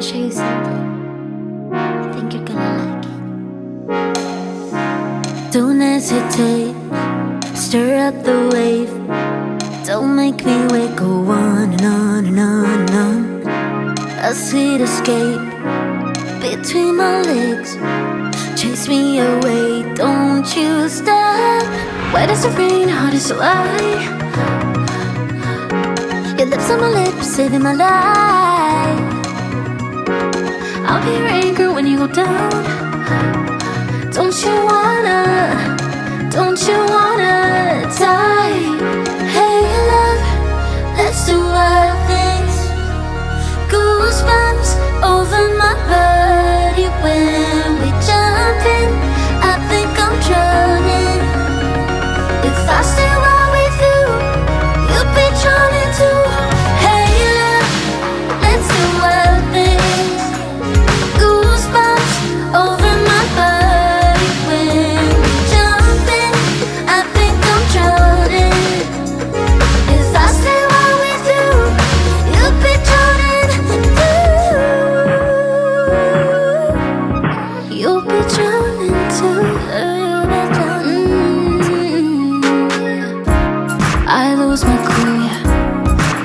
to show you something. I think you're gonna like it. Don't hesitate, stir up the wave. Don't make me wait, go on and on and on and on. A sweet escape between my legs. Chase me away, don't you stop. Wet as the rain, hard as July. Your lips on my lips, saving my life. I'll be your anchor when you go down. Don't you wanna die? Hey love, let's do wild things. Goosebumps over my body when we jump in. I think I'm drowning. If I stay right with you, you'll be drowning too. Hey love, let's do wild things. Goosebumps over my body when we jump in. I think I'm drowning. If I stay right with you, you'll be drowning too. You'll be drowning too. You'll be drowning. I lose my cool.